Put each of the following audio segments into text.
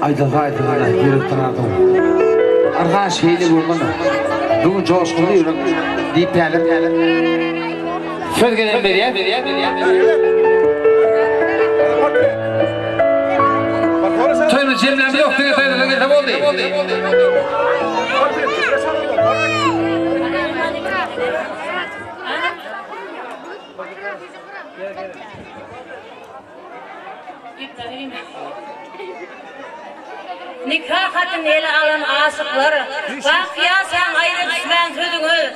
Ayda yürüp tanıdım. Arkadaş şeyini bulmadı. Bugün coşkulu yürüp deyip geldim. Söz gelen beri ya. Toyunu cemlemde yok diye toyunu getirdim oldu. Nikah hatın ele alan aşıklar, bak ya sen ayrı düşmen sözünü.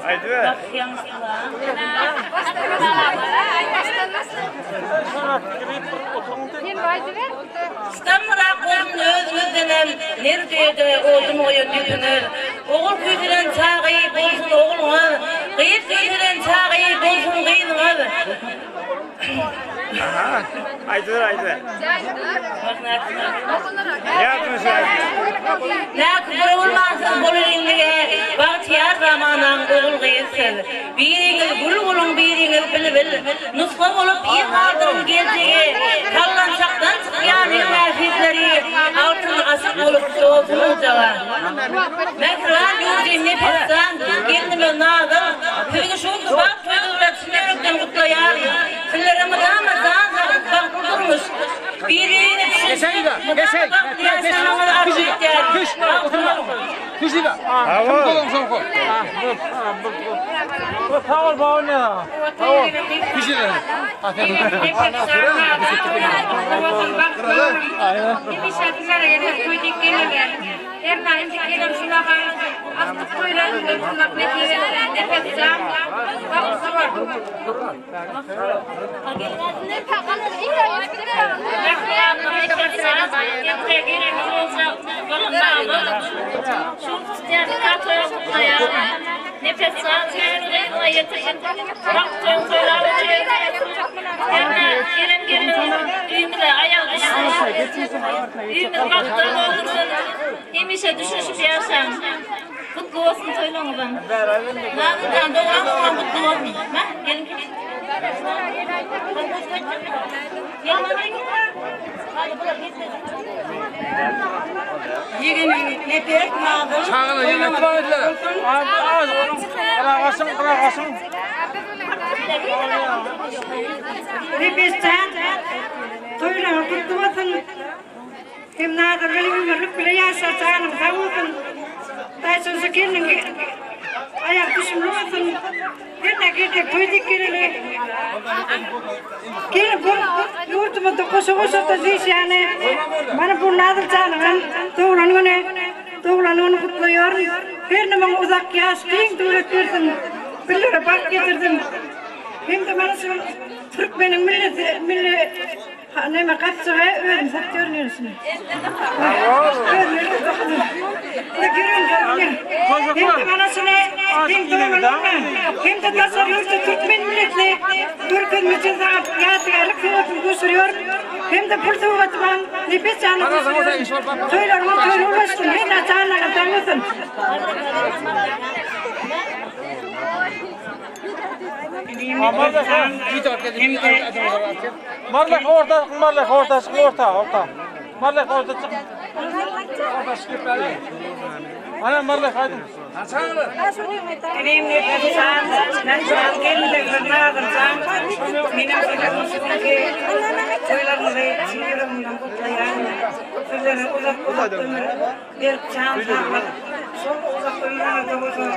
Haydi be. Bak yansıla. İstanbul'a koyun özümüzden nerede oldum oyu düğünü. Oğul küydülen çağıyı bulsun oğlunu, kıyıp küydülen çağıyı bulsun kıyını. Haydi be. Ne yaptınız ya? Ne kıpır olmazsın bolurun diye bahtiyar zamandan oğul kıyısın. Biriniz gül biriniz bil. Nuska olup iyi kaldırın geldiği kallançaktan çıkıyan nefisleri altın asık olup soğusunuz da. Mekran yüzü nefisten kendime nadı. Tüyünü şundu bak tüyünü üretsinlerken kutlayar. Sizlerimi Ramazan zakıttan kurdurmuş. Birini Geçen Düş dibe. Kolum son kol. Tavır bağır ne ya? Düş dibe. Nefes alın, ayetsin. Baktım söylerim. Gelin düğümle ayak düşsün. Düğümle baktım olursun. Yemişe düşüşüp yaşam. Kutlu olsun söyleyin ben. Nazlıcan doğran kutlu olsun. Gelin. Yegin ne pek nazlı? Çağına yine devam ediler. Kıragasın. Nefisten toylarını tuttumasın. Hem nazırlı ömürlük bile yaşasağının kavulsun. Taşınsı kendin ayak düşümlü olsun. Yerine girdik koyduk gelini. Gelin bu yurtumuzda koşa da ziş yani. Bana bu nazır canımın doğulanını kutluyor. Her zaman uzak yaş kıyın tuğlettirdim. Billere bak getirdim. Hem de bana şu Türkmenin milleti neme kaçsağa öğren saktör neresine. Hem de bana şuna hem de tasarrufta Türkmen milletine Türkmen mücadele yadigarlık gösteriyor. Hem de pırtı vatıman nefes canı gösteriyor. Töyler ulaştın. Hem de canına tanıyorsun. Marlek orta. Marlek orta. Ana marlek haydi. Benim nefesim, ben kendimle kırmızı benim kırmızı ki söylerleri çiğnerimden kutlayan, söyleri uzak bir çam sağlık, sol uzak ömrüne doğru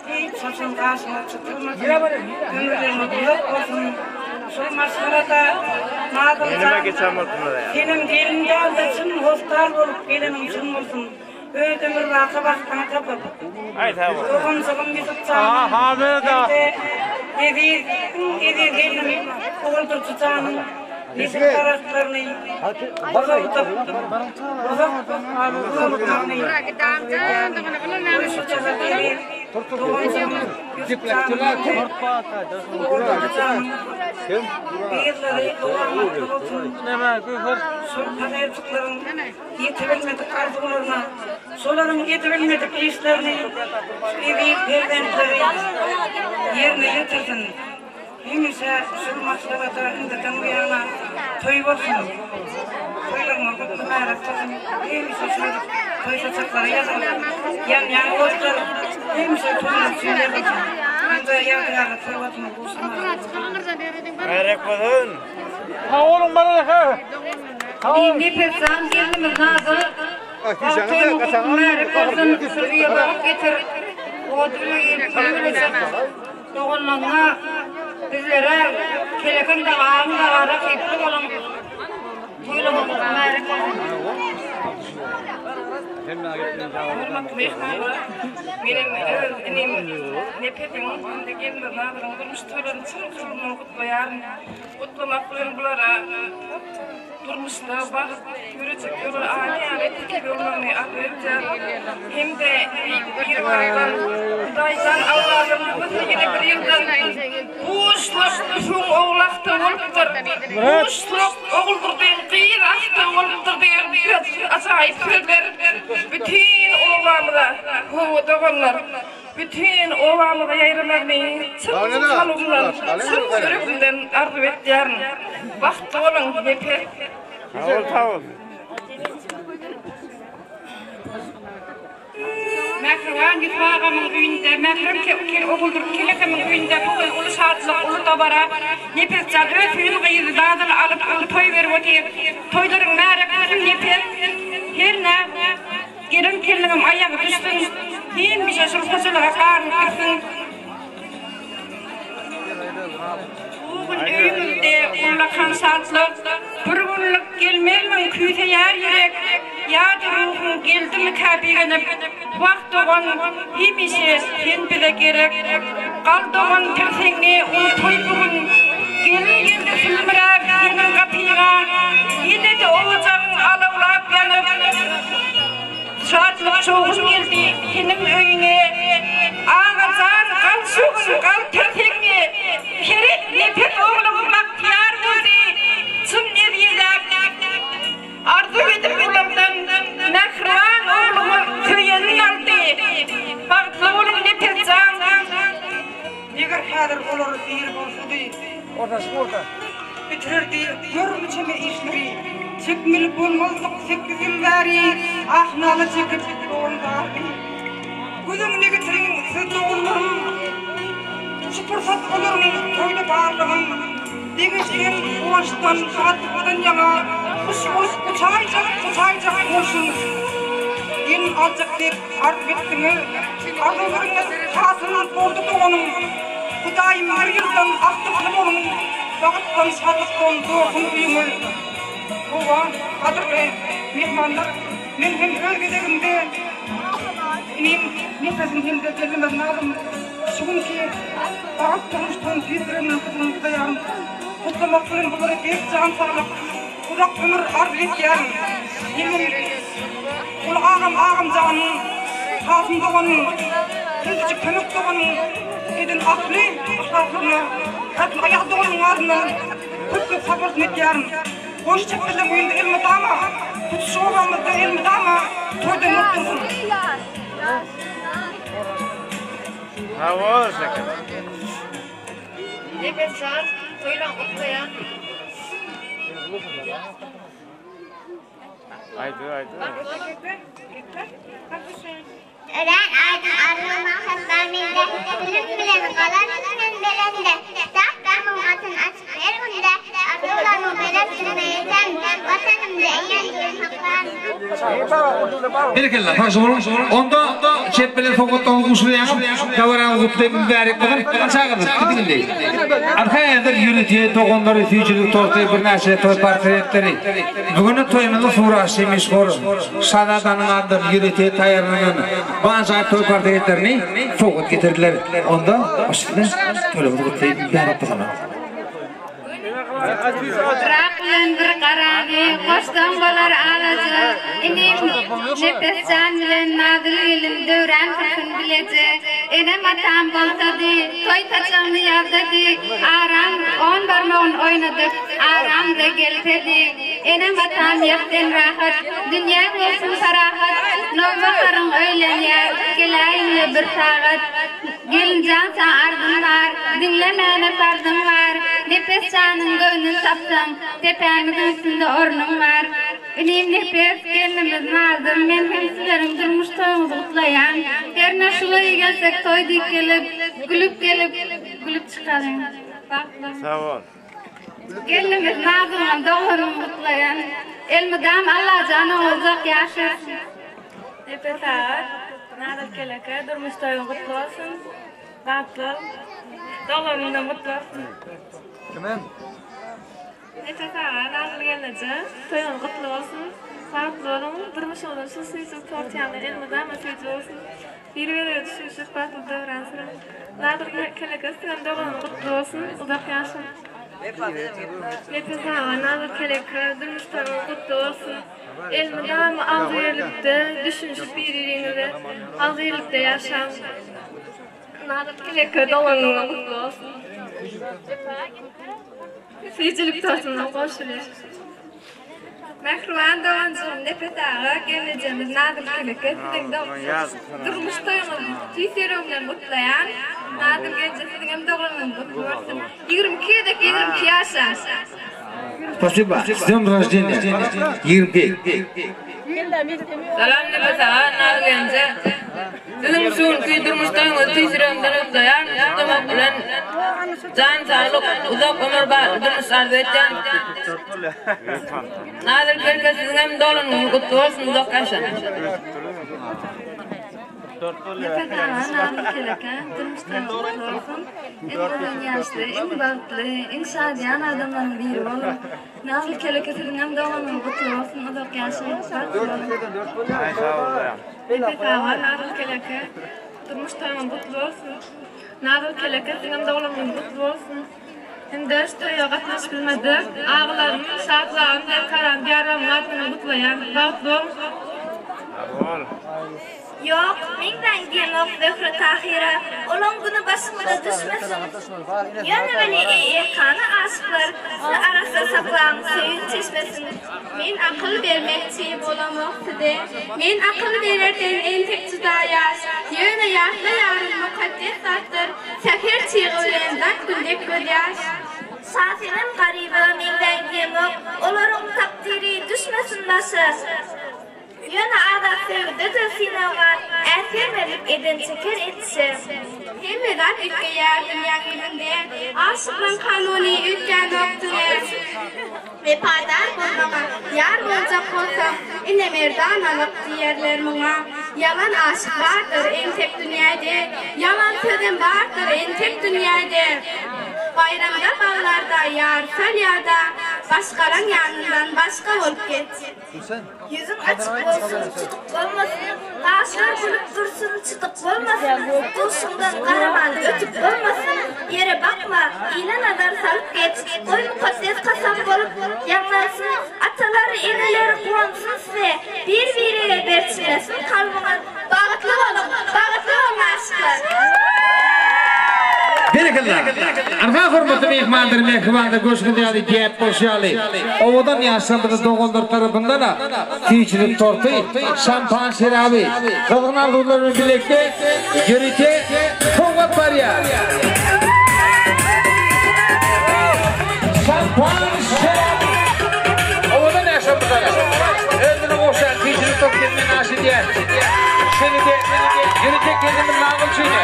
hiç saçın karşıma çıkılmasın, ömürlerini uzak olsun, sol maskarada mağdur benim gelimde aldırsın, hostar olup gelinim için olsun. Ödümür vakı baktan kapıp. Haydi tamam. Soğun bir tutacağım. Haber da. Edir gelin oğuldur tutacağım. Bizim taraflarını uzak tuttum. Birleri doğurmakta olsun. Kaderciklerin yetirilmedik arzularına, soların yetirilmedik işlerini, evi perventleri yerine getirsin. Hemşe şu maçlarda indeten bu yana toy olsun. Toylarına kutlu merak olsun. Hemşe şöyle toy saçakları yazın. Yan olsun. Hemşe toyunu söyledik. Bence yardılarla toy olsun. Merak olun. Ha oğlum bana ha. Ne persan gelimiz nazır. Toyunu kutlu merak olsun. Sürüye bak getir. Oturuyu söylesin. Doğanlarına bizlere keleken dağın dağara kıyıklı olun. Buyurun merak olun. Hürmet mehmanlar, benim nefetim önünde gelmez nazırım. Durmuş toyların çırpırını kutlayarım. Kutlamak bilen bulara durmuşlar, bakıp görecek yolu ani tekip olmamı akıbetler. Hem de bir vaktan, Hudaydan Allah'ın ötügine bir yıldan Uğuşluk şun oğlakta oluptur. Uğuşluk oğuldur değil, kıyırakta oluptur değil. Acayip sözler. Bütün ovamıda, doğanlar, bütün ovamıda yayırlarını çılgın salımdan, çılgın örümden arzu ettiğim. Vakti olun yeter. Sağ ol. Mehrivan gitmağımın köyünde, mehrim ki oğuldur kelekemin köyünde bu uygulu şartlık ulu tabara nepescan ötüyün kıyızı dağdan alıp toy verip öteyip toyların merak olsun nepes her ne gelin kelliğim ayağı düşsün hem bir şey sırtacılığa karnı kırsın bugün öğümünde ullakan şartlık bir günlük gelmeymen küyse yer yürek yadı ruhun geldi mi kabigenip vakt doğan hemişe sen bize gerek kal doğan tersenge onu toy bugün gelin geldi sülmürek senin kapıya yine de oğuzağın alavlap yanıp şartlık çoğun geldi senin öyüne ağazar kal şuğun kal tersenge kerek nefes oğlum baktiyar buldu tüm neriyelak arzu edip edimden mehrivan oğlumun köyünün aldı. Baktlı oğlum ne tezcan. Neger hadır olur sihir bolsu değil. Orta. Bitirir değil, görüm içime işleri. Çekmeli bulmazdık 8 yıl beri. Ahnalı çekip doğum bari. Gözüm ne getirin siz doğullarım. Şu fırsat olur mu toyda bağırlığım. Demişken ulaştan şahatlıktan yana. Kuş uçayacak koşun. Gelin alacak deyip artık bittiniz. Arzularınız hasının oldu doğanım. Hudayim bir yıldan aktıklı olun. Vakıttan şahatlıktan doğsun uyumuz. Oğlan, kadırlı, mihmanlar, men hem ölgedegimde. Benim nefesim hem de gelmez nazım. Çünkü bağıt konuştuğum tezlerimle kızımızda yarım. Kutlamak bilen bunları bir can sağlık. Kulak ömür arzulet yarım. Yemin ul ağam canım. Hasım doğanın, küçücük kömük doğanın. Edin aklı, aşağısını, katın ayak doğanın ardından. Kutlu sabırsın et yarım. Hoş çekildi bu yılda elmi dama. Kutu şovamızda elmi dama. Toyda mutlusun. Hava şeker. Ne saat toyla kutlayan. Haydi. Ölen aydın arılma hastanede, bilim bilen kalan ismin belende, tahtamın atın açık her günde, arılarımı belirtilmeyeten, vatanımda eğlendiğin haklarını. Berkella, farşı olun. Onda çeppeler fokottan kuşlayan, kavaran kutlayıp mübarek bakın, çağırır, gidin Arkaya yürütüyor, toğunları, tüyçülük tortuyu, bir naşe toy portretleri. Bugünün toyununda uğraştı meşhur, Şadadan'ın adı yürütüyor, tayarının. Bazı toy portretlerini fokot getirdiler. Onda aşkına toyumuzu kutlayıp mübarek bakın. Raklen bir kararı, koştan bolar ağacı. İnim nefescan bilen nadıl ilim dövren kırkın bilece. Enem atam boltadı, toy taçanı yazdadı. Aram on barmağın oynadık, aram da geltedi. Enem atam yakten rahat, dünya olsun farahat. Novakarın öylenyer, gelayinle bir saat. Gelincan ardın var, dinlemene pardın var. Nefes canın gönlün tapsam, tepemizin üstünde ornun var. Ilim nefes gelmemiz nazır, men hem sizlerin durmuş toyunuzu kutlayan. Her şulaya gelsek toyduk gülüp çıkarın. Sağ ol. Gelmemiz nazırın doğrunu kutlayan. Elmidam Allah canı olacak yaşasın. Nefes ağır, nazır keleke, durmuş toyun kutlu olsun. Tatlı, doğrundan kutlu olsun. Nefes ağır, nazır gelince, toyun kutlu olsun. Tatlı olun, durmuş olursa suysuz tortiyanlı elmidam asıyıcı olsun. Bir veriyor düşüşük batıl davransın. Nazır keleke, sizin doğrunun kutlu olsun, uzak yaşasın. Nefes ağır, nazır keleke, durmuş toyun kutlu olsun. Elmidam ağzıyırlıkta, düşünüşüp bir yerinde, ağzıyırlıkta yaşam. Nazır keleke, doğrunun kutlu olsun. Seyircilik tartından koşuluyor. Mehruvan doğancığım nefes ağa geleceğimiz nadir keleke sizin durmuş toyunuz tüyserömden mutlayan nadir gence sizin hem doğrunun mutlu olsun. 22 yaşa. Спасибо. С днем рождения. 22. Salam nefes ağa nadir gence. Sizin şuun durmuş toyunuz tüyserömden mutlayan tutmak bilen can sağlık uzak ömür durmuş arzu etken. Nadir kelke sizin hem doğrunun kutlu olsun uzak yaşa. Nefes ağa nadir keleke, durmuş toyunuz kutlu olsun. En yaşlı, en balıklı, en şadiyan adamların biri olun. Nadir keleke sizin hem doğrunun kutlu olsun uzak yaşa. Nefes ağa nadir keleke, durmuş toyunun kutlu olsun. Nadir keleke sizin hem doğrunun kutlu olsun. Şimdi toya katnaş bilmedik, ağlarını, şartlarını, her karan, yaramın adını kutlayan, bağıtlı olmuş. Yok, menden diyen ok vefre tahira, olan günü başımıza düşmesin. Yönü veli ekanı aşıklar, arasında saklağın suyun çeşmesin. Men akıl vermekçi bolam oktide, men akıl verirden en tek cudayas. Yönü yaşlı yarın mukaddes sattır, sefer çiğgölen zat güldek gölyas. Safinin garibi menden diyen ok, oların takdiri düşmesin başı. Yönü adak sevdi de sinema, esermelik edin çeker etişi. Hemmedan ütke yardım yanılında, aşıklan kanuni ütken noktuğu. Ve padar bulmama, yar olacak olsam, ine merdan alıp diyerler muna. Yalan aşık vardır en tek dünyada, yalan sözüm vardır en tek dünyada. Bayramda bağlarda yar sölyada, başkaran yanından başka olup git. Yüzün açık olsun, çıtık olmasın, ağaçlar bulup dursun, çıtık olmasın, duşundan karaman ötüp olmasın, yere bakma, iğne nazar salıp geç, koy mukaddes kasap olup yanlansın, ataları, eneleri kuansın size, birbiriyle berçilesin kalbına, bağıtlı olun aşklar. Berikalla. Arka hürmetli mehmandır mehmanda göçkünde gep boşalı. Ovadan yaşamında doğanlar tarafından da tüyçülük tortu, şampan şerabi, kızgın arzularını birlikte yürüte tokat var ya. Şampan şerabi. Ovadan yaşamında da. Öldürü boşalı tüyçülük tortu naşı diye. Şimdi yürüte kendimin lağım çiğne.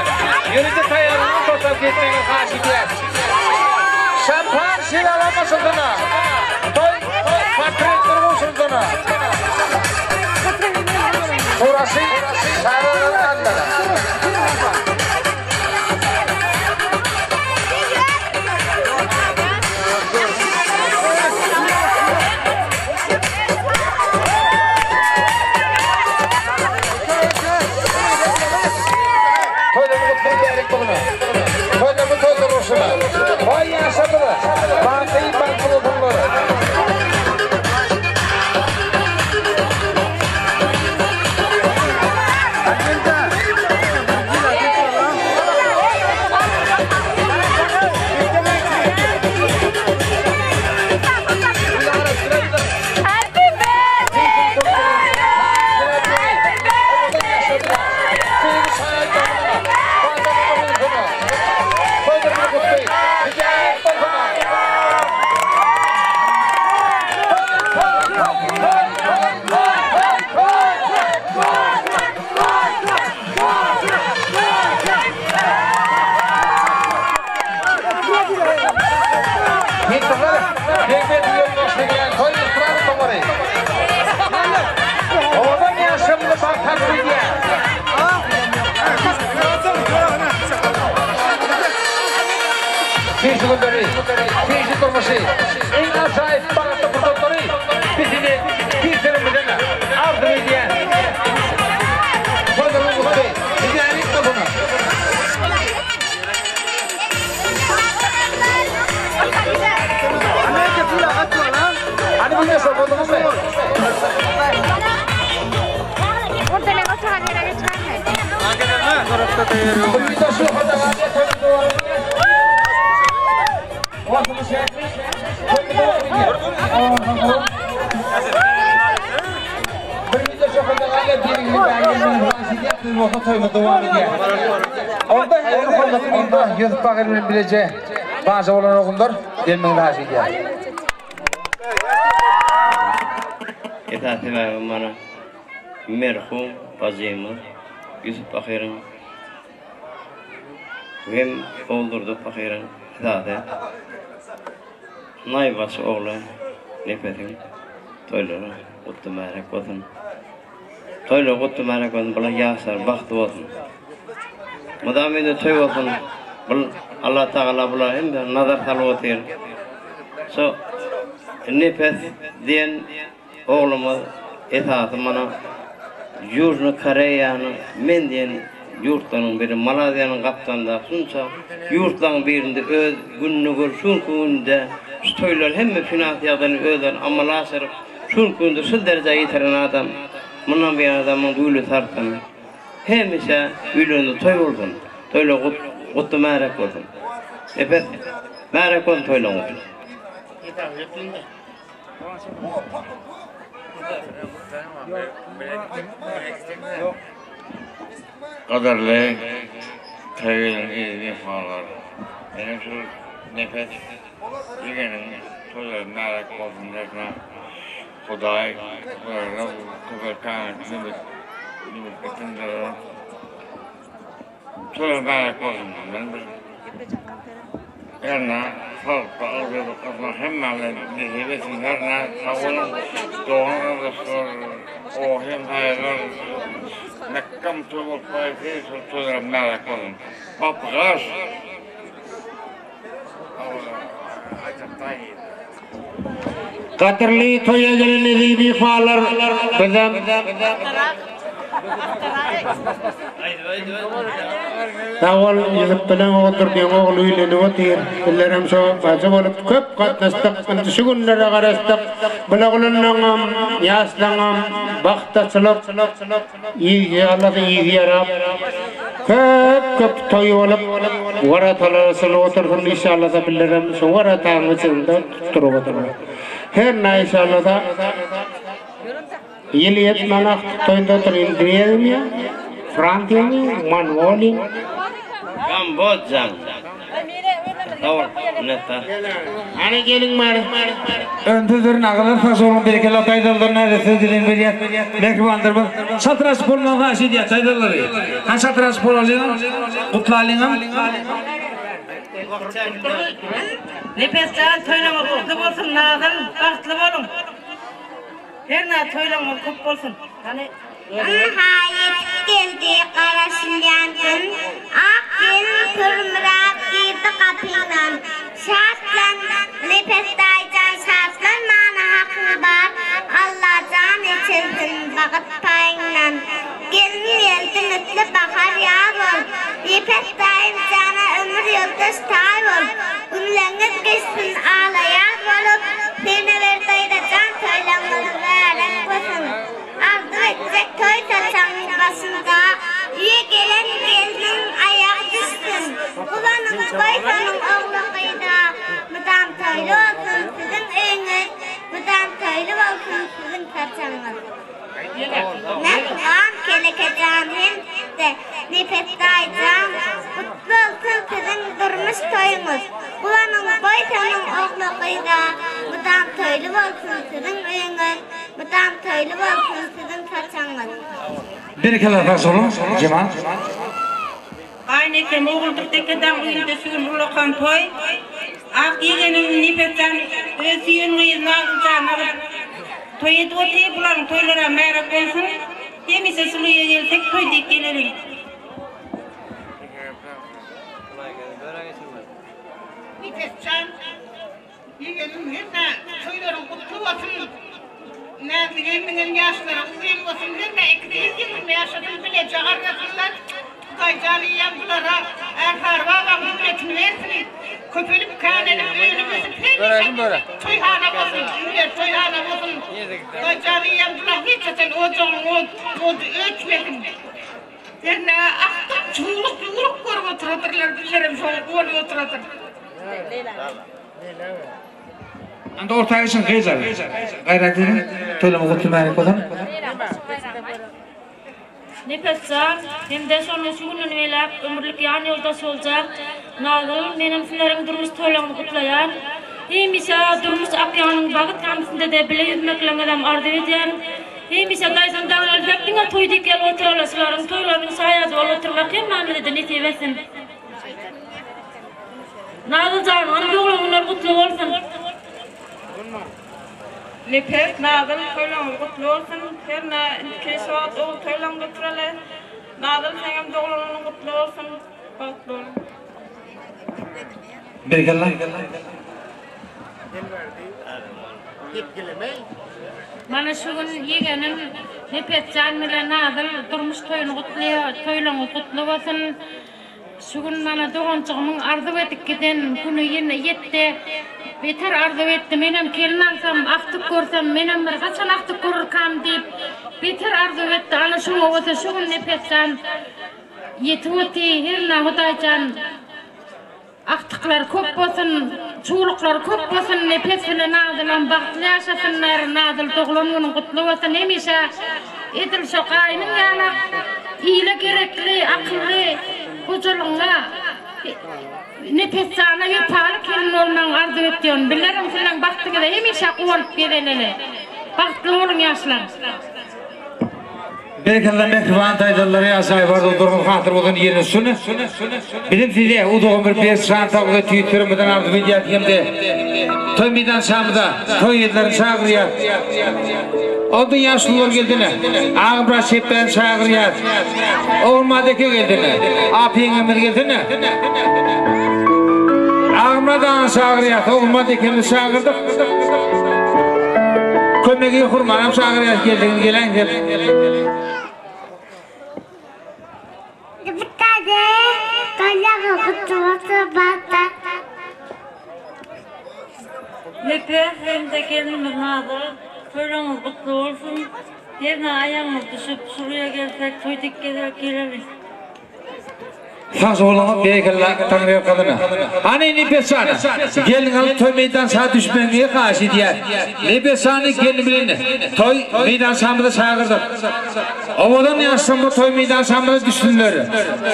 Yürüte tayarının total gitmenin karşı diye. Şampan şiralamasın sana. Toy patretleri olsun sana. Burası sarıların adları. Vay yaşadılar. Bankayı bankılı bunları. başı. En acayip bağırtta fırsatları. Bizini bir serimizden ardım ediyen. Burada bu Bey. Bizlerin ilk topunu. Hadi bu ne sormadınız mı? Onda yüzüp bakır bileceği bazı olan okundur, gelmeyin daha şey diye. İtaati ve bana merhum bazıyımız Yusuf Bakır'ın hem oldurdu Bakır'ın itaati naybası oğlu Nefet'in toyları kutlu merak olsun toyları kutlu merak olsun bana yasar baktı olsun mudamide toy olsun Allah Teala bula hem de nazar salvatır so Nefet diyen oğluma itaatı bana Yurtunu Karaya'nın men diyen yurtlarının biri Malazya'nın kaptanında sunsa yurtların birinde öz gününü gör şun gününde toylar hem finansiyadını öder ama lasır şun gününde şu derece yitiren adam bundan bir adamın duyulu tartan hem ise ülünde toy olsun toyla kutlu merak olsun evet merak olsun toyla olsun Kaderli tevhidin iyi insanlar. Benim şu nefes yigenin toyları merak olsun derken Kuday, Kudayla Kudaykan, Nimit Ketinleri toyları merak olsun. Ben bir Erna, Falpa, Algıda, Kasma, Hemmerle, Nehibesin, Erna, Savunun, Doğan'a da sor, o hem hayırlar, Mekkam tuğul fayfiyy, toyları merak olun. Papgaz, Kaderli toya gelen ezibi faalar bizem Tawal yüzüp bilen oturduğun oğlu ile otur. Ellerim şu bazı olup köp katlaştık. Şu günlere karıştık. Bilagulunun yaslanım. Baktaçılık. İyi Allah'ın iyi yarab. Köp toy olup varatalarısıyla otursun. İnşallah da bilirim. Şu varatağın içinde tuturup oturur. Her ne inşallah da yıl yetmenak toyunda oturayım diyelim ya. Frankini, Manoli, Kambodza'm. Tamam, neta. Hani gelin bari. Öntüdür nağılır fasolun berkeli taydaldır neresi dilin beriyat. Mekribandır bu. Satras poluna vaşı diye taydalları. Han satras pol alıyordun? Kutlu alıyordun? Nefescan toylama kutlu olsun, nazın bahtlı olun. Her ne toylama kutlu olsun. Hani Nihayet geldi qarasılyan gün, ak gelin pürmürab girdi kapıyla. Şartlan, lepestaycan şartlan mana hakkı var. Allah can içildin bağıt payından. Gelin geldi mütlü bakar yağ ol. Lepestayım cana ömür yıldız tay ol. Ünleniz geçsin ağlayar olup. Seni verdayda can söylemez verek olsun. Ardı edecek toy saçanın başında. Üye gelen gelinin ayağı düşsün. Kulanın koysanın oğlu kıyda. Müdam toylu olsun sizin öyünüz. Müdam toylu olsun sizin saçanınız. Ne kulan kelekeceğim hem de nefestayacağım. Kutlu olsun sizin durmuş toyunuz. Kulanın koysanın oğlu kıyda. Müdam toylu olsun sizin öyünüz. Müdam toylu olsun sizin saçanınız. Berkeler fasolun, Cemal. aynı kem oğulduk tekeden uyunda sürün ulakan toy. Ak yegenin nefetten özüyün nazıcan toy et otu bulan toylara merak olsun. Yemise suluya gelsek toy deyip gelelim. Nefescan yegenin benim henne söylerim kutlu olsun. Nereden yaşlara uzun olsun henne 220 yaşadım bile çağırmasınlar. Kaycanı yandılara erhar babam hükmetini versin. Köpülüp kanelim önümüzü perişan. Toyhana olsun, ünler toyhana olsun. Kaycanı yandılar hiç zaten o ölçmedim. Henne aktık çuğluk korup oturatırlar dillerim şöyle korup oturatır. Anda ortaya için geyler. Gayretini toylama kutulmaya kodan. Nefescan, hem de sonra şu günün velap, ömürlük yan yolda olacak. Nazıl, benim filerim durmuş toylamı kutlayan. Hem ise durmuş akyanın bağıt kanısında da bile yüzmeklen adam ardı eden. Hem ise gaysan dağlar hepine toydik gel oturarlasıların toylarının sayazı ol oturmak hem mamilede netivesin. Nazıl can, onun yolunlar kutlu olsun. Nefes nazıl toylamı kutlu olsun. Her iki saat o toylamı götüreler. Nazıl senem doğulunun kutlu olsun. Kutlu olsun. Bergalla. Mana şu gün yegenin Nefescan bilen Nazıl durmuş toyunu kutluyor, toylanı kutlu olsun. Şu gün mana doğançığımın arzu etip giden günü yine yetti. Beter arzu ettim, benim kelin alsam, aktık görsem, benim bir kaçan aktık görürkam deyip beter arzu etti. Ana şuna olsa şu gün Nefescan yeti öti, herine hudaycan aktıklar köp olsun, çuğluklar köp olsun, Nefes ile Nazıl'ın baktlı yaşasınlar, Nazıl doğulanının kutlu olsun. Hemişe edil şokayının yana iyile gerekli, akıllı, huzurluğuna Nefescan'a yaparlı kelin olman arzu ettiyon. Bilirim filan baktı gibi hemişe kuvalıp gideleli. Baktlı olun yaşlar. Bergalla mehriban taydalları yazay vardı durgun hatır olan yerine sunu. Bizim size uduğum bir 5 saat tabi tüyütürümden arzu videat yemde. Toy meydan şamıda, toy yedlerin çağırıyat. Odun yaşlılar geldiğine, ağımra şepten çağırıyat. Olmadaki geldiğine, apiyen emir geldiğine. Ağımradan çağırıyat, olmadaki çağırdık. Kömegi hurmanım çağırıyat geldiğine gelen Bitade, toylamı kutlu olsun bata. Nefes hem de gelinimiz Nazıl, toylamız kutlu olsun. Yerine ayağımız düşüp şuraya gelsek toydik geliriz. Faz olama Bergalla tanrıya kadına. Hani Nefescan, gelin alıp toy meydan saat düşmemeye karşı diye. Nefescan'ı gelin bilin. Toy meydan samıda çağırdık. Ovadan yaşlanma toy meydan samıda düştünler.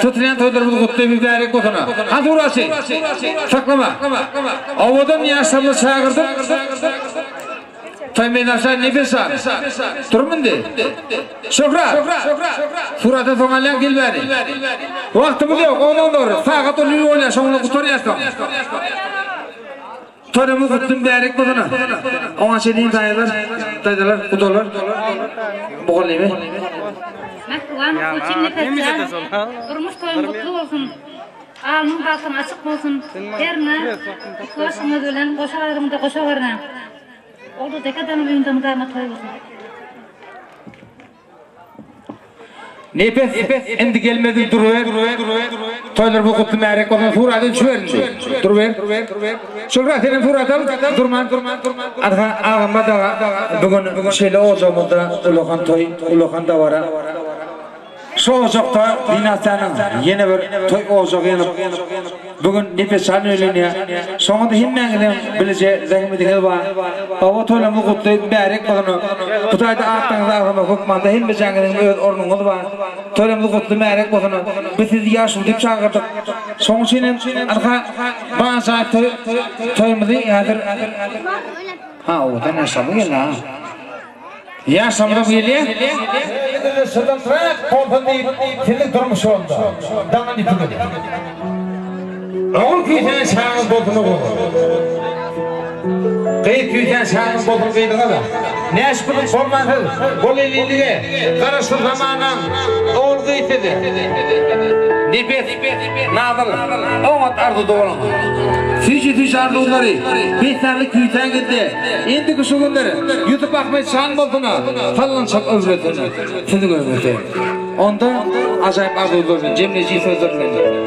Tutulayan toylarımızı kutlu bir bärek kutuna. Hadi uğrası. Saklama. Ovadan yaşlanma çağırdık. Toy meydan saat Nefescan. Durmun de. Şokra. Surata soğanlayan gel bari. Vaktimiz yok, ondan doğru. Fakat o lülü oyna, şonunu kutur yaştam. Toylamı kuttun bärek kutuna. Oğan şeydeyin taydalar, kuturlar. Boğulli mi? Mahtuğan, koçin Nefescan, durmuş toyun kutlu olsun. Alnın balkın açık olsun. Yerine, koşuma dölen, koşalarımda koşa varına. Oldu dekadanın uyumdan gayma toy olsun. Nefes, endi gelmedi duruver. Toylar bu kutlu märek olan suratın çüverindi. Duruver. Şokra senin suratın, durman. Arka ağımda da bugün şeyle ocağımda ulukan toy, ulukan da vara. Şu ocakta Dinastan'ın yeni bir toy ocağı yanıp bugün Nefescan öyleniyor. Sonunda himmeğinin bilece zahmeti gelba. Baba toylamı kutlayıp bärek bağını. Kutayda ağıttığınızda ağzıma hukmanda himmeğinin öz ornun olba. Toylamı kutlu bärek bağını. Biz sizi yaşlı deyip çağırdık. Son şeyinin arka bana saat toyumuzu hazır. Ha o da nasıl bu gel ha? Yaşamda bu geliyor. Sıdan trak kompan deyip fillik durmuş oldu. Dağın ipi geliyor. Oğul köyden şahın botunu koydu. Kayıp köyden şahın botunu koydu kadar. Ne aş bunu formatı, bol eliliğe, karıştır zamanın oğul kıyıtedi. Nefes, nazıl, oğat ardı doğulan. Tüyçü ardıları, beşlerlik küyten gitti. Endi kışı günleri, YouTube bakmayı şan bolduna, falan çok özbetini, sizi özbeti. Onda acayip ardıları, cemleci sözlerle.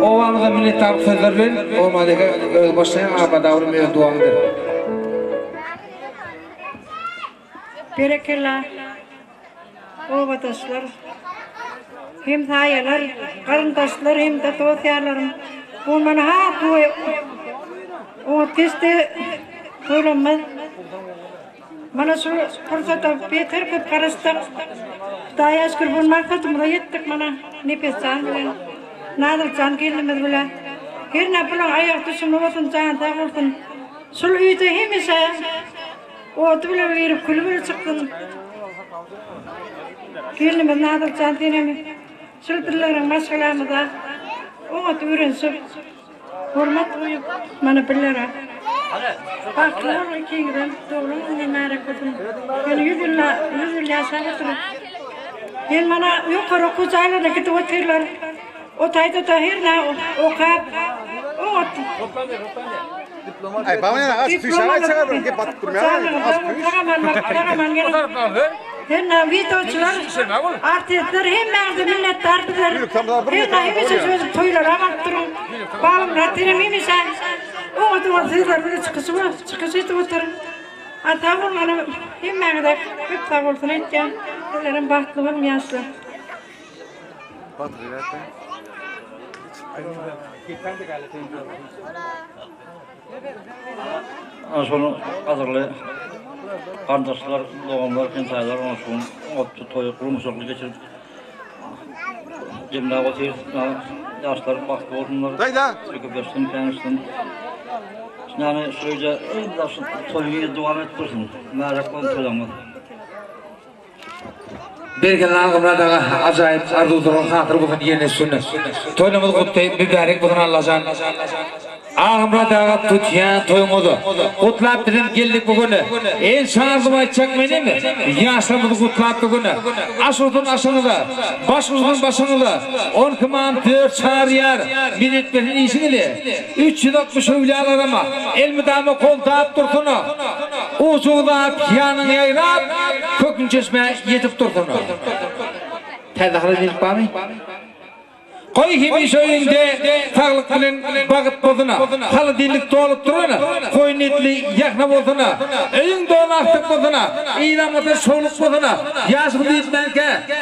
O anıda minnettarlık sözlerle, olmadaki başlayan ağabey davrum ve duamıdır. Berekella, o vatandaşlar, hem tayalar, karındaşlar, hem de dostlarım. Bu bana ha duy, o testi söylemez. Bana şu fırsatı beter kıp karıştık. Daya aşkır bu maksatımıza yettik bana nefes can bilen, nadir can gelmez bilen. Her ne bilen ayak düşümlü olsun, can takılsın. Sul üyde hem ise otu bile verip kulübüle çıktın. Gelmez nadir can denemi. Sülpürlerin maskalarımıza oğut öğrensip, hürmet koyup bana bilere. Baktılar iki gidelim, doğrunun yemeğe koydum. Ben 100 yıl yaşamak durur. Ben bana yukarı kucağıyla gidip otururlar. O tayda da her ne okuyup, oğut. Ay, bana ne az pişara çıkarırım ki batıp durmuyor. Her ne videoçular, artistler hem mağdı millet tartılar. Her ne hemisi sözü toylara baktırın. Bağım ratırım hemisi. Oğuduma sizler böyle çıkışı oturun. Atağım bana hem mağda hep sağ olsun etken. Ellerim bahtlılarım yaşlı. Sonu hazırlı kardeşler, doğumlar, kentaylar olsun, otlu toyu, kurumuşaklı geçirip cemle otur, yaşlar baktı olsunlar, söküp yaşsın, kenişsin. Yani şöyle toyunu devam ettirsin, merak olun toylamaz. Belki ağımlardağı acayip arzularının hatırı bugün yerine sünnet. Toynamız kutlayıp mübarek bugün Allah'can. Ağımlardağı tutyan toyumuzu. Kutlap dedim geldik bugünü. En şansımı açacak mıydı mı? Yaşlarımızı kutlap bugünü. Aşırtın aşınıda, başımızın başınıda. 10 kıman 4 çağır yer. Milletlerin iyisini de. 360 övliyalar ama. El müdamı kol dağıp durtunu. Ucuğda piyanını yayrap. Kökün çeşme yetip durtunu. Tədəxlə edilib bana. Koy kimi söyünde sağlık bilen bakıp bozuna, halı dinlik doğulup durana, koyun etli yakna bozuna, öyün doğun aktık bozuna, İlamata şoğluk bozuna, yaşlı deyip belki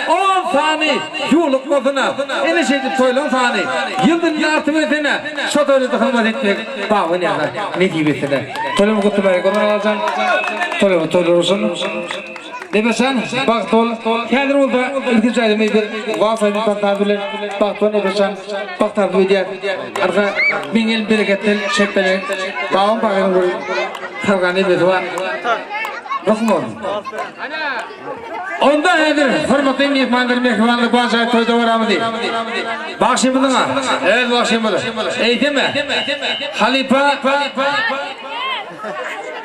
10 sani yuğluk bozuna, ene şeydi toylan sani, yıldın artı versene, şat öyle tıkılmaz etmek, bağın yana, ne deyip etsene. Toylamı kutlumayı kodan alacağım, toylamı toylar olsun. Nebesan, baktol, kendir oldu, ilk cahilmeyi bir vasaydı tantabile, baktol nebesan, baktabı ödeyek, arka bin el berekettel, şeppele, bağım bakın böyle, kargan nebesi var. Nasıl oldu? Onda nedir? Hürmetli mihmandır, mehmanlık bazı toyda var ama değil. Bakşın mıdın ha? Evet, bakşın mıdın. Eğitim mi?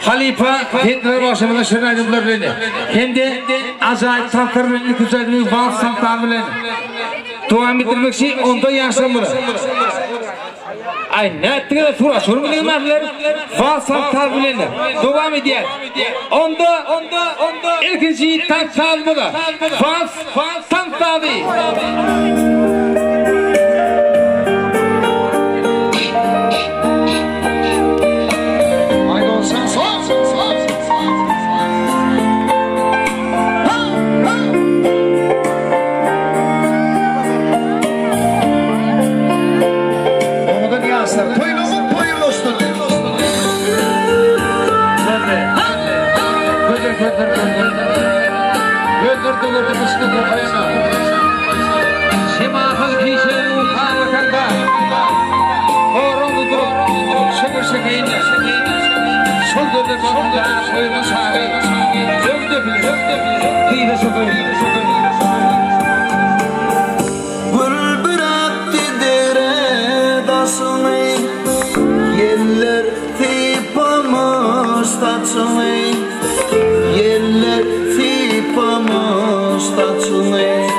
Halifa Hitler başımıza şırnaydı bilen. Hem de acayip tatlarını güzelliği var santan bilen. Devam ettirmek için onda yaşlanmalı. Ay ne ettiğine soru bilen merdiler. Var santan bilen. Devam ediyor. Onda ilkinci tank salmalı. Var santan bilen. Yeller tipamız taçılır, yeller tipamız taçılır.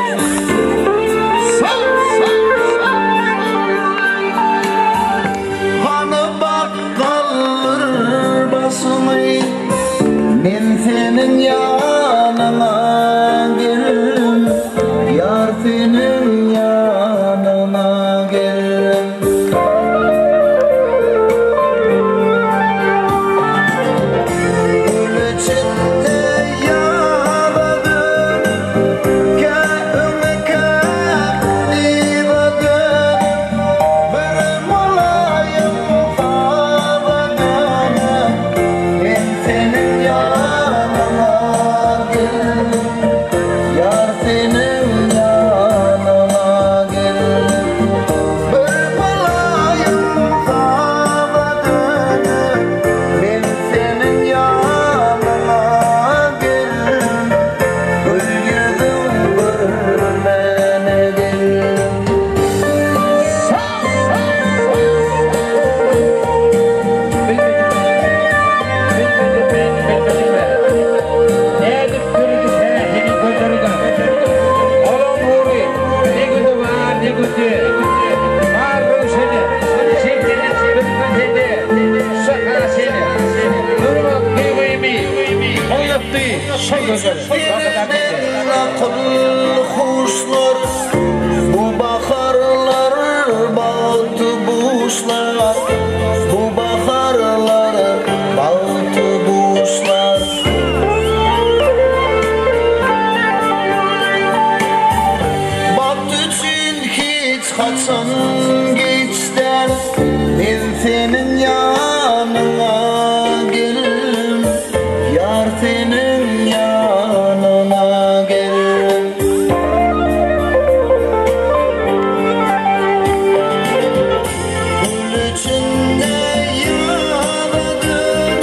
senin yanına gelirim, yar senin yanına gelirim. Gül içinde yağladım, kâhüme kâhlivadım, bir molayım muhabbetine, ben senin yanına gelirim, yar senin yanına gelirim. Bir molayım muhabbetine, ben senin yanına gelirim, gül yüzüm görmene gelirim. Akıl kuşlar, bu baharlar baltı buşlar, bu baharlar baltı buşlar. Baktı için hiç kaçan geçten, ben senin yanına gelirim, yar senin yanına gelirim. Gül içinde yağladım,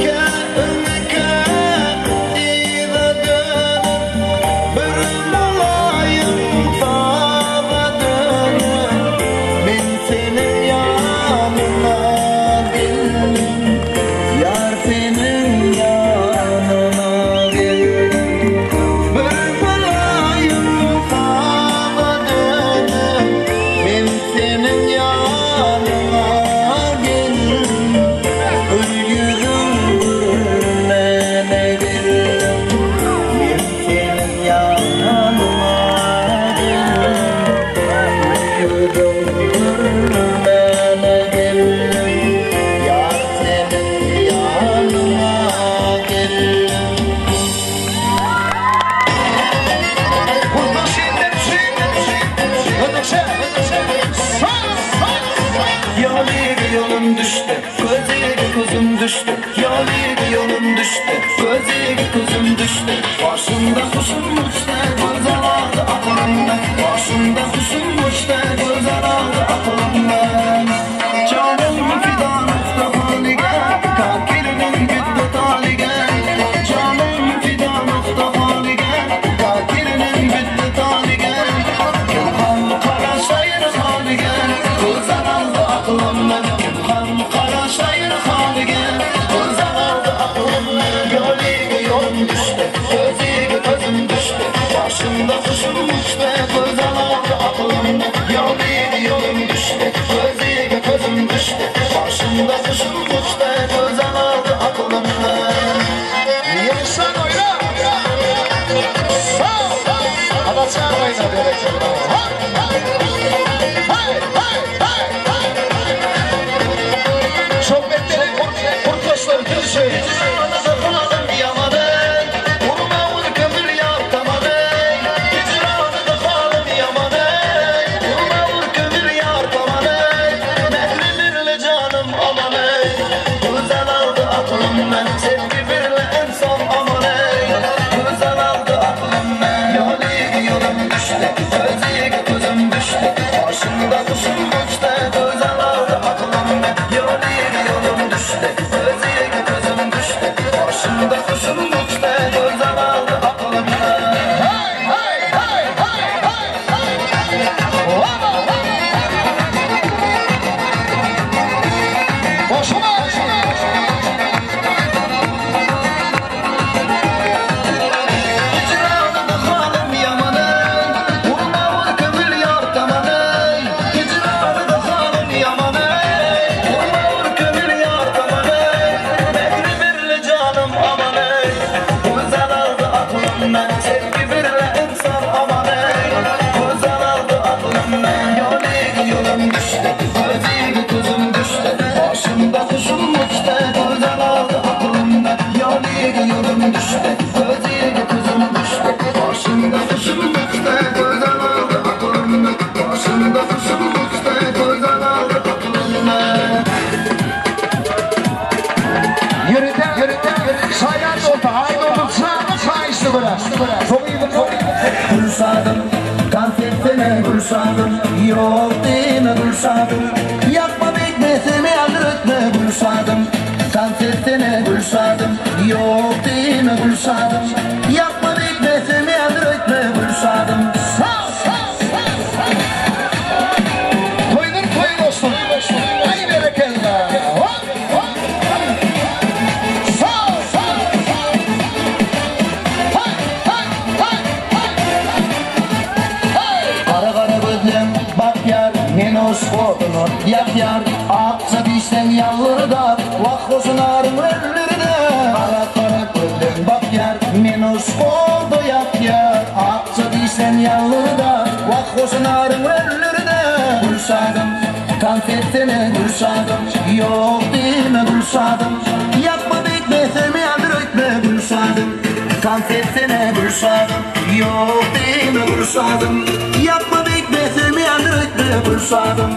kâhüme kâhlivadım, bir molayım muhabbetine, ben senin yanına gelirim, yar senin yanına gelirim. Bir molayım muhabbetine, ben senin yanına gelirim, gül yüzüm görmene gelirim. Ben senin yanına gelirim, gül yüzüm görmene gelirim, yar senin yanına gelirim. Yolun yolum düştü, gözüge gözüm düştü. Yolun yolum düştü, gözüge gözüm düştü. Başımda kuşum uçtu, gözler aldı aklımdan. Başımda kuşum uçtu, gözler aldı aklımdan. Canım fidan muhtahalige, kakirinin güttü talige. Canım fidan muhtahalige, kakirinin güttü talige. Gülhan kara şair halige, gözler aldı aklımdan. Gülhan kara şair halige, gözler aldı aklımdan. Yolun yolum düştü, gözüge gözüm düştü. Başımda kuşum uçtu, gözler aldı aklımdan. Yolun yolum düştü, gözüge gözüm düştü. Başımda kuşum uçtu, gözler aldı aklımdan. Yarışan oyna. Sağ ol. Alaçan oyna direkt. Sohbetleri kurtaşlar köşe. Anası falan yamanın, vurma vur kömür yaktamadım. Hicranı da falan yamanın, vurma vur kömür yaktamadım. Mehrimirle canım amanın. etmeseme gülsadım, yok deme gülsadım. Yapma bekmeseme öldürtme gülsadım, dans etsene gülsadım, yok deme gülsadım. Yapma bekmeseme öldürtme gülsadım. Koydun koy dostum, hadi berekella. Oskodunu yak yar, aksa dişten yalırda, vah olsun arın öllerine. Kara gözlüm bak yar, men oskodu yak yar, aksa dişten yalırda, vah olsun arın öllerine. Gülsadım, konfetine gülsadım, yok deme gülsadım. Yapma bekmeseme öldürtme gülsadım, konfetine gülsadım, yok deme gülsadım. Yapma bekmeseme öldürtme gülsadım.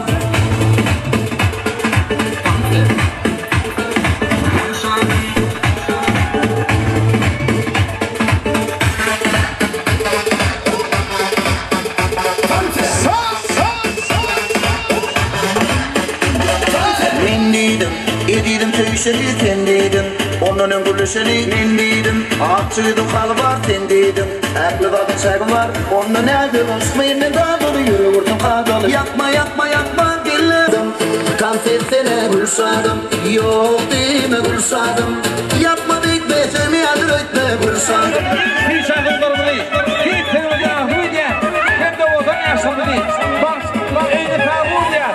Men dedim, ediydim töyşeli sen dedim, onun öngülüşeli men dedim. Akçıydım halı var sen dedim, aklı dadın saygım var, onun nerede olsun ne dağılı yürü vurdum kadalı. Yakma yakma yakma geledim, konfetsene gülsadım, yok deme gülsadım. Yapma bekmeseme öldürtme gülsadım. Bir şarkılarımı değil, hiç televizyon hüdiye, hem de o zaman yaşamı değil. Bak, eyni tabu diye.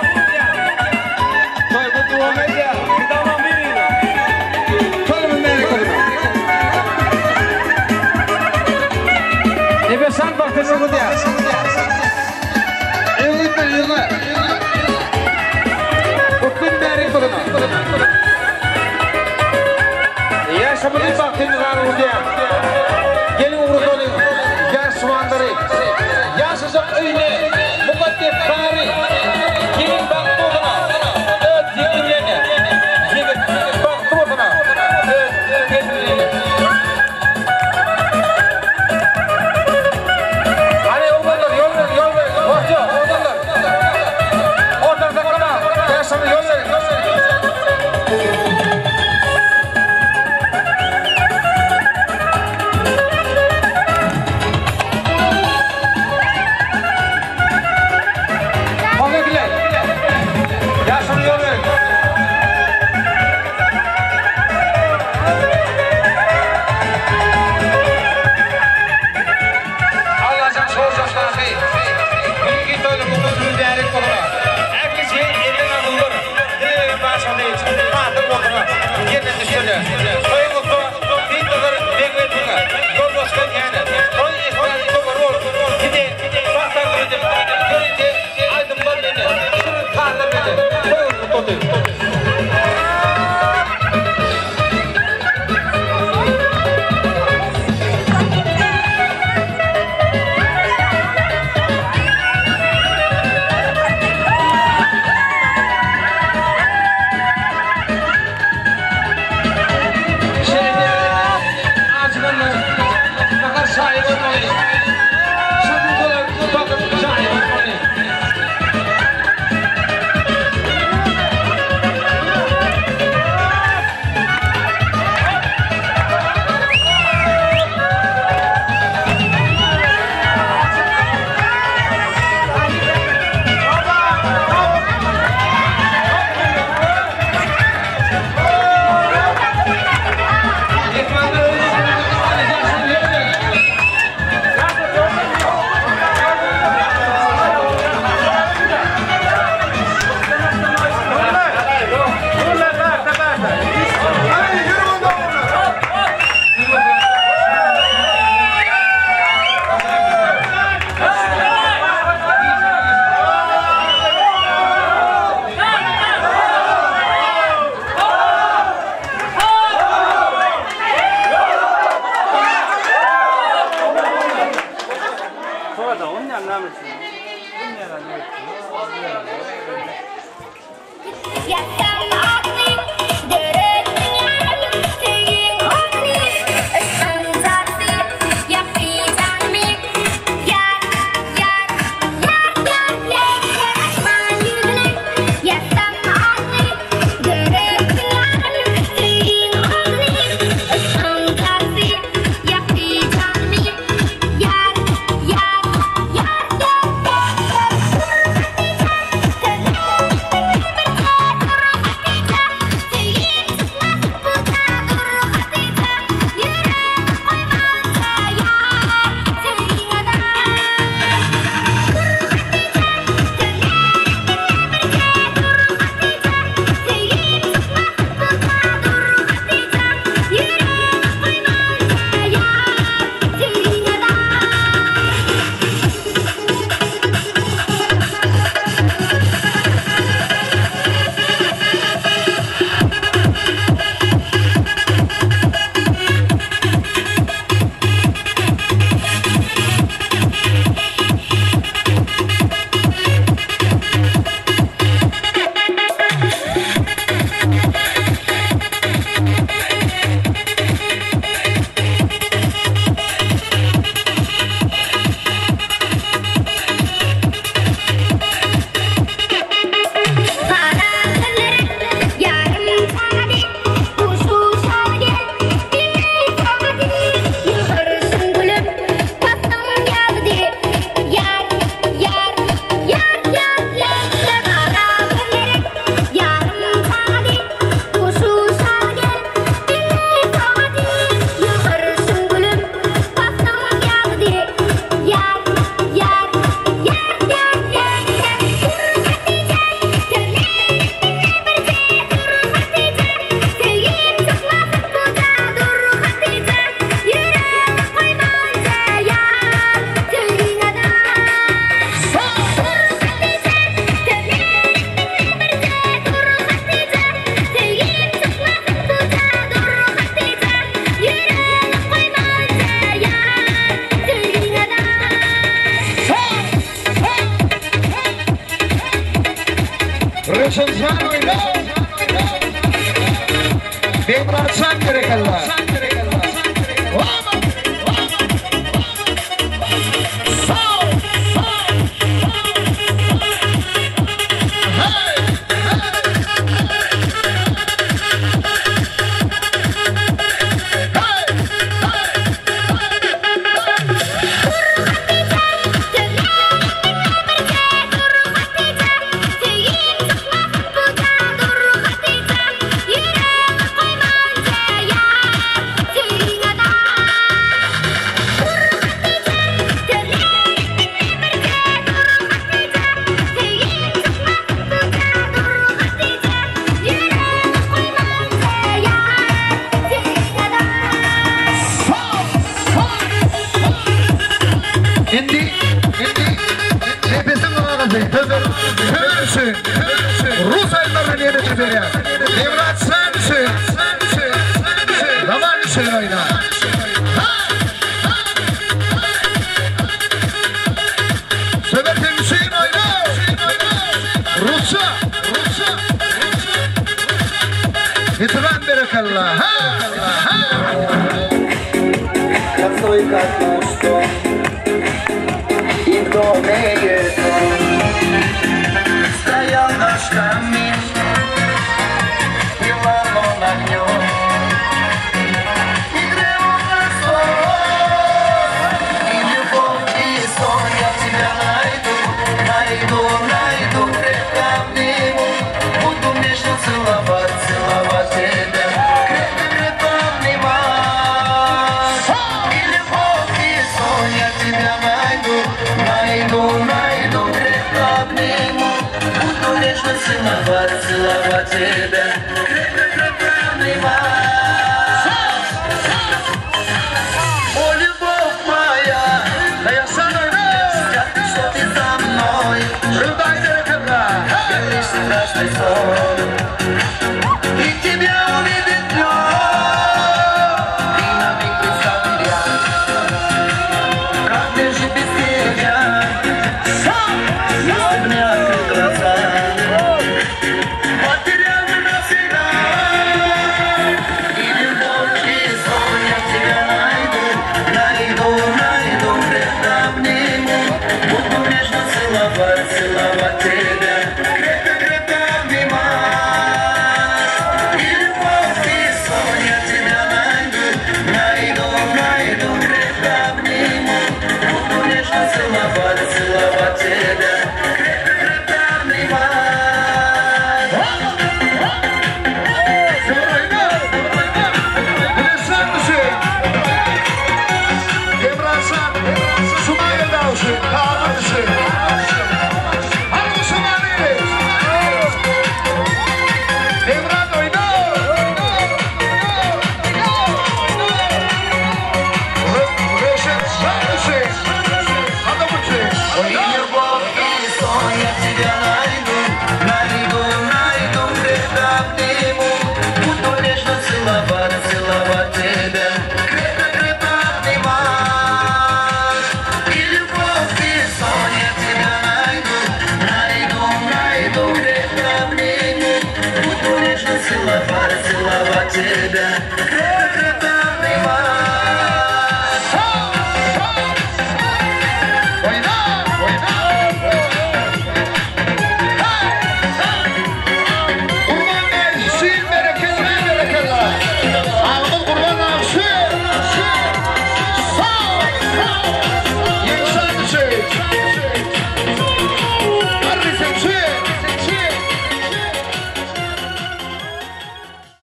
Soygu duvam ediyor, bir damam veriyor. Tolumun nereye koyuyor? Sen baktın mı diye. Evlilik mi yıllar? Kutun nereye koyuyor? Yaşamını baktın mı diye. Gelin uğruz olayım, gel suandırı. Ya size öyle, mukaddef tarih. Gelin baktı o zaman, dinleyene. Baktı o zaman, dinleyene. Hani oğlanlar yol verin, vakti yok, oğlanlar. Ortada kala, gel sana yol verin. Yeah. Rıçınsan oyna. Ben varsan gerek Allah. Rus aylarına niye de tüberiyor? Devlet sensin. Zaman için oyna. Söversen Hüseyin oyna. Rusça. Bitiren berekallah. Я свой как пустой, и в доме еду. Стоял наш камин, и ломон огнем, и древом раствор, и любовь, и сон. Я тебя найду, крепко обниму, буду нежно целовать тебя, крепко обнимать. И любовь, и сон. Я тебя найду, крепко обниму, буду нежно целовать тебя, крепко обнимать. О, любовь моя, Да я сам ойна. что ты за мной, Рыдай берекалlah. лишь страшный сон, и тебя